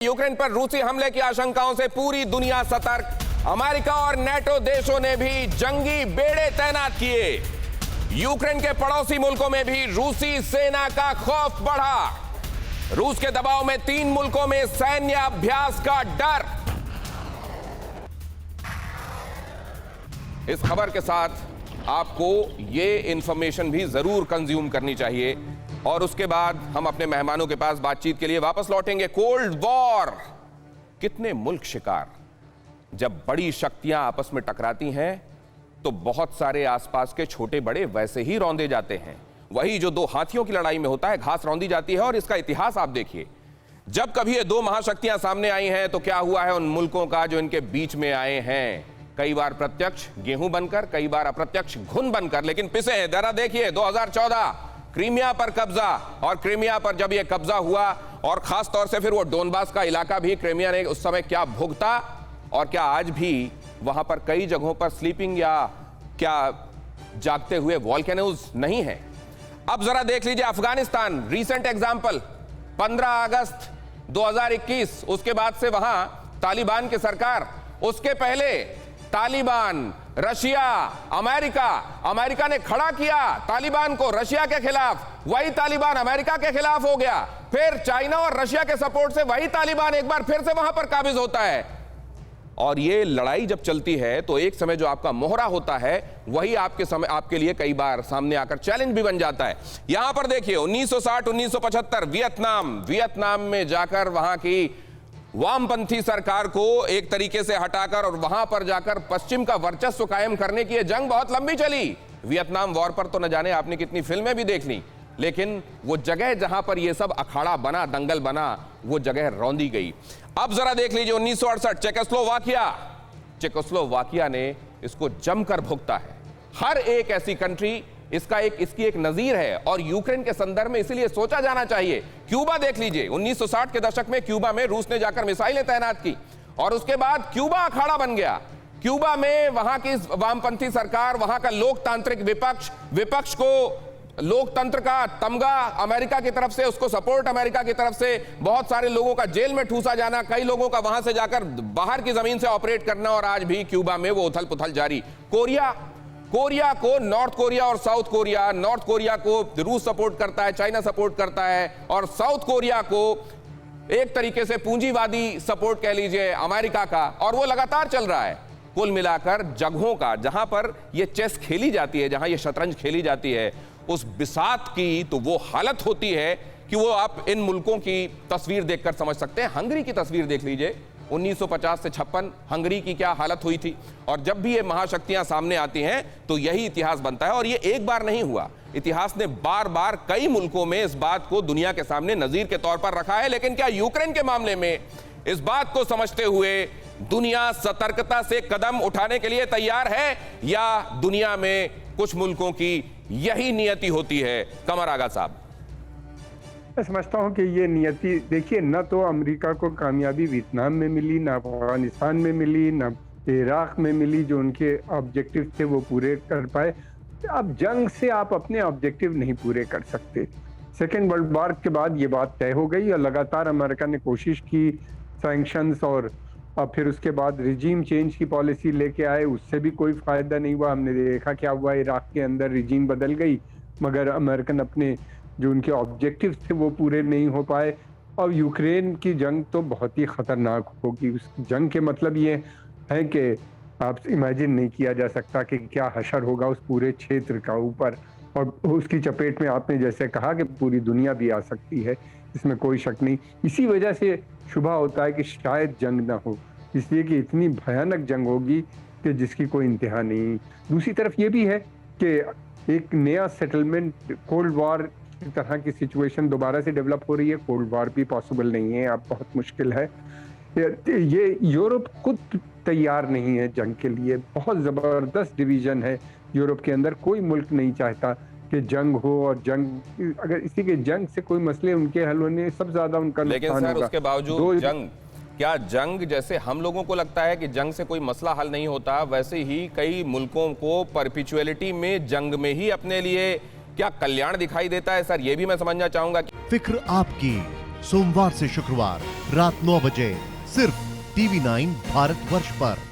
Ukraine पर रूसी हमले की आशंकाओं से पूरी दुनिया सतर्क। अमेरिका और नेटो देशों ने भी जंगी बेड़े तैनात किए। यूक्रेन के पड़ोसी मुल्कों में भी रूसी सेना का खौफ बढ़ा। रूस के दबाव में 3 मुल्कों में सैन्य अभ्यास का डर। इस खबर के साथ आपको यह इंफॉर्मेशन भी जरूर कंज्यूम करनी चाहिए और उसके बाद हम अपने मेहमानों के पास बातचीत के लिए वापस लौटेंगे। कोल्ड वॉर, कितने मुल्क शिकार। जब बड़ी शक्तियां आपस में टकराती हैं तो बहुत सारे आसपास के छोटे बड़े वैसे ही रौंदे जाते हैं। वही जो 2 हाथियों की लड़ाई में होता है, घास रौंदी जाती है। और इसका इतिहास आप देखिए, जब कभी ये 2 महाशक्तियां सामने आई हैं तो क्या हुआ है उन मुल्कों का जो इनके बीच में आए हैं। कई बार प्रत्यक्ष गेहूं बनकर, कई बार अप्रत्यक्ष घुन बनकर, लेकिन पिसे हैं। जरा देखिए 2014 क्रीमिया पर कब्जा, और क्रीमिया पर जब यह कब्जा हुआ और खास तौर से फिर वो डोनबास का इलाका भी क्रीमिया ने उस समय क्या भुगता, और क्या आज भी वहां पर कई जगहों पर स्लीपिंग या क्या जागते हुए वॉल्केनोज नहीं है। अब जरा देख लीजिए अफगानिस्तान, रीसेंट एग्जांपल 15 अगस्त 2021, उसके बाद से वहां तालिबान की सरकार, उसके पहले तालिबान, रशिया, अमेरिका ने खड़ा किया तालिबान को रशिया के खिलाफ, वही तालिबान अमेरिका के खिलाफ हो गया। फिर चाइना और रशिया के सपोर्ट से वही तालिबान एक बार फिर से वहां पर काबिज होता है। और ये लड़ाई जब चलती है तो एक समय जो आपका मोहरा होता है वही आपके लिए कई बार सामने आकर चैलेंज भी बन जाता है। यहां पर देखिए 1960-1975 वियतनाम में जाकर वहां की वामपंथी सरकार को एक तरीके से हटाकर और वहां पर जाकर पश्चिम का वर्चस्व कायम करने की यह जंग बहुत लंबी चली। वियतनाम वॉर पर तो न जाने आपने कितनी फिल्में भी देख ली, लेकिन वो जगह जहां पर यह सब अखाड़ा बना, दंगल बना, वो जगह रौंदी गई। अब जरा देख लीजिए 1968 चेकोस्लोवाकिया ने इसको जमकर भुगता है। हर एक ऐसी कंट्री इसकी एक नजीर है और यूक्रेन के संदर्भ में इसीलिए सोचा जाना चाहिए। क्यूबा देख लीजिए, 1960 के दशक में क्यूबा में रूस ने जाकर मिसाइलें तैनात की और उसके बाद क्यूबा अखाड़ा बन गया। क्यूबा में वहां की वामपंथी सरकार, वहां का लोकतांत्रिक विपक्ष को लोकतंत्र का तमगा अमेरिका की तरफ से, उसको सपोर्ट अमेरिका की तरफ से, बहुत सारे लोगों का जेल में ठूसा जाना, कई लोगों का वहां से जाकर बाहर की जमीन से ऑपरेट करना, और आज भी क्यूबा में वो उथल पुथल जारी। कोरिया को नॉर्थ कोरिया और साउथ कोरिया, नॉर्थ कोरिया को रूस सपोर्ट करता है, चाइना सपोर्ट करता है, और साउथ कोरिया को एक तरीके से पूंजीवादी सपोर्ट कह लीजिए अमेरिका का, और वो लगातार चल रहा है। कुल मिलाकर जगहों का जहां पर ये चेस खेली जाती है, जहां ये शतरंज खेली जाती है, उस बिसात की तो वो हालत होती है कि वो आप इन मुल्कों की तस्वीर देखकर समझ सकते हैं। हंगरी की तस्वीर देख लीजिए, 1950 से 56 हंगरी की क्या हालत हुई थी। और जब भी ये महाशक्तियां सामने आती हैं तो यही इतिहास बनता है, और ये एक बार नहीं हुआ। इतिहास ने बार बार कई मुल्कों में इस बात को दुनिया के सामने नजीर के तौर पर रखा है। लेकिन क्या यूक्रेन के मामले में इस बात को समझते हुए दुनिया सतर्कता से कदम उठाने के लिए तैयार है, या दुनिया में कुछ मुल्कों की यही नियति होती है? कमर आगा साहब, मैं समझता हूं कि ये नियति, देखिए, न तो अमेरिका को कामयाबी वियतनाम में मिली, ना अफगानिस्तान में मिली, ना इराक में मिली, जो उनके ऑब्जेक्टिव थे वो पूरे कर पाए। अब जंग से आप अपने ऑब्जेक्टिव नहीं पूरे कर सकते। सेकेंड वर्ल्ड वॉर के बाद ये बात तय हो गई और लगातार अमेरिका ने कोशिश की, सैंक्शंस और फिर उसके बाद रिजीम चेंज की पॉलिसी लेके आए, उससे भी कोई फायदा नहीं हुआ। हमने देखा क्या हुआ, इराक के अंदर रिजीम बदल गई, मगर अमेरिकन अपने जो उनके ऑब्जेक्टिव्स थे वो पूरे नहीं हो पाए। और यूक्रेन की जंग तो बहुत ही खतरनाक होगी। उस जंग के मतलब ये है कि आप इमेजिन नहीं किया जा सकता कि क्या हशर होगा उस पूरे क्षेत्र का ऊपर, और उसकी चपेट में आपने जैसे कहा कि पूरी दुनिया भी आ सकती है, इसमें कोई शक नहीं। इसी वजह से शुबा होता है कि शायद जंग ना हो, इसलिए कि इतनी भयानक जंग होगी कि जिसकी कोई इंतहा नहीं। दूसरी तरफ ये भी है कि एक नया सेटलमेंट, कोल्ड वॉर की तरह की सिचुएशन दोबारा से डेवलप हो रही है। कोल्ड वॉर भी पॉसिबल नहीं है, अब बहुत मुश्किल है। ये यूरोप खुद तैयार नहीं है जंग के लिए। बहुत ज़बरदस्त डिवीज़न है यूरोप के अंदर, कोई मुल्क नहीं चाहता कि जंग हो, और जंग, अगर इसी के जंग से कोई मसले उनके हल होने सब ज्यादा उनका लेकिन सर होगा। उसके बावजूद जंग जैसे हम लोगों को लगता है कि जंग से कोई मसला हल नहीं होता, वैसे ही कई मुल्कों को परपिचुअलिटी में जंग में ही अपने लिए क्या कल्याण दिखाई देता है। सर ये भी मैं समझना चाहूंगा। फिक्र आपकी, सोमवार से शुक्रवार रात 9 बजे सिर्फ TV9 भारतवर्ष पर।